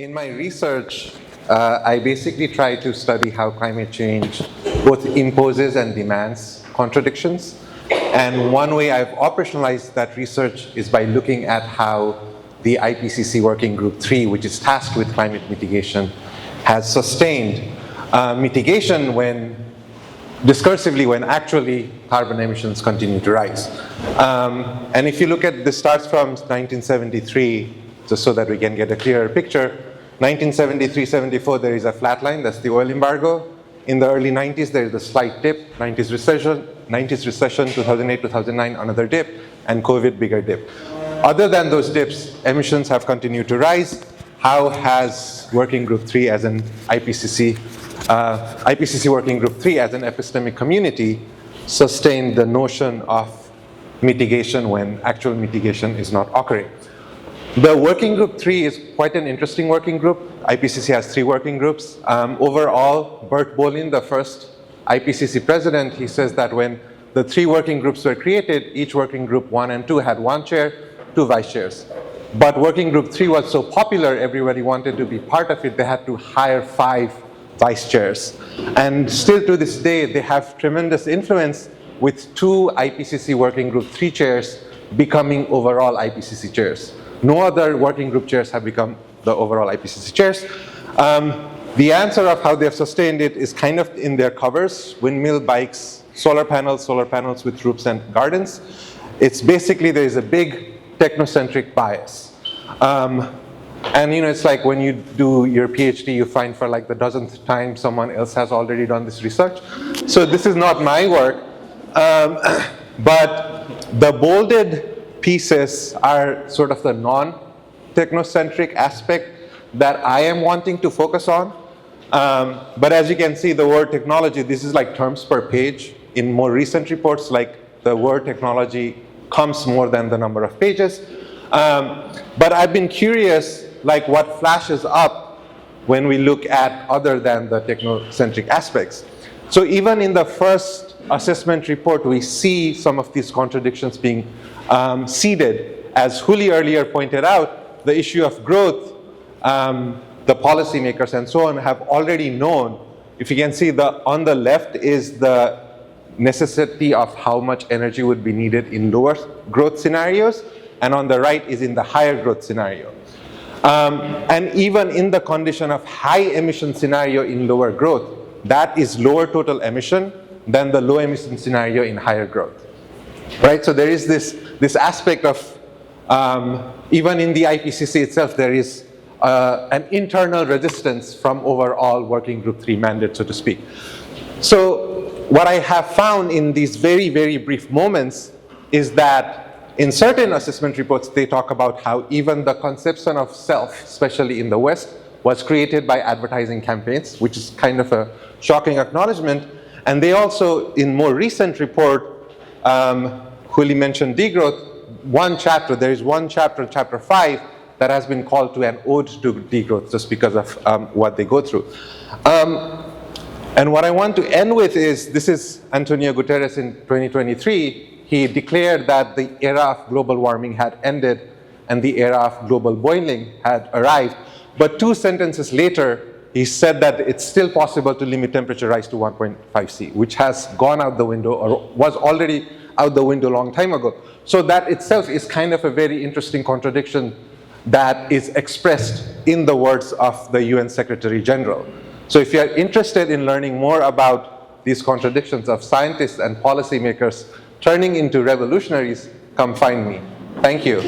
In my research, I basically try to study how climate change both imposes and demands contradictions. And one way I've operationalized that research is by looking at how the IPCC Working Group III, which is tasked with climate mitigation, has sustained mitigation when discursively when actually carbon emissions continue to rise. And if you look at this starts from 1973, just so that we can get a clearer picture, 1973-74 there is a flat line, that's the oil embargo. In the early 90s there is a slight dip, 90s recession, 2008-2009 another dip, and COVID bigger dip. Other than those dips, emissions have continued to rise. How has Working Group III as an IPCC Working Group III as an epistemic community sustained the notion of mitigation when actual mitigation is not occurring? The Working Group III is quite an interesting working group. IPCC has 3 working groups. Overall, Bert Bolin, the first IPCC president, he says that when the 3 working groups were created, each working group 1 and 2 had 1 chair, 2 vice chairs. But Working Group III was so popular, everybody wanted to be part of it, they had to hire 5 vice chairs. And still to this day, they have tremendous influence with 2 IPCC Working Group III chairs becoming overall IPCC chairs. No other working group chairs have become the overall IPCC chairs. The answer of how they've sustained it is kind of in their covers: windmill, bikes, solar panels with roofs and gardens. It's basically there is a big technocentric bias. And it's like when you do your PhD, you find for like the dozenth time someone else has already done this research. So this is not my work, but the bolded pieces are sort of the non-technocentric aspect that I am wanting to focus on. But as you can see, the word technology, this is like terms per page. In more recent reports, like the word technology comes more than the number of pages. But I've been curious, like what flashes up when we look at other than the technocentric aspects. So even in the first assessment report, we see some of these contradictions being seeded. As Huli earlier pointed out, the issue of growth, the policymakers and so on have already known. If you can see, on the left is the necessity of how much energy would be needed in lower growth scenarios, and on the right is in the higher growth scenario. And even in the condition of high emission scenario in lower growth, that is lower total emission than the low emission scenario in higher growth. Right, so there is this aspect of, even in the IPCC itself, there is an internal resistance from overall Working Group III mandate, so to speak. So what I have found in these very, very brief moments is that in certain assessment reports, they talk about how even the conception of self, especially in the West, was created by advertising campaigns, which is kind of a shocking acknowledgement. And they also, in more recent report, Huli mentioned degrowth, there is one chapter, chapter 5, that has been called to an ode to degrowth just because of what they go through. And what I want to end with is, this is Antonio Guterres in 2023. He declared that the era of global warming had ended and the era of global boiling had arrived. But 2 sentences later, he said that it's still possible to limit temperature rise to 1.5 C, which has gone out the window or was already out the window a long time ago. So that itself is kind of a very interesting contradiction that is expressed in the words of the UN Secretary General. So if you are interested in learning more about these contradictions of scientists and policymakers turning into revolutionaries, come find me. Thank you.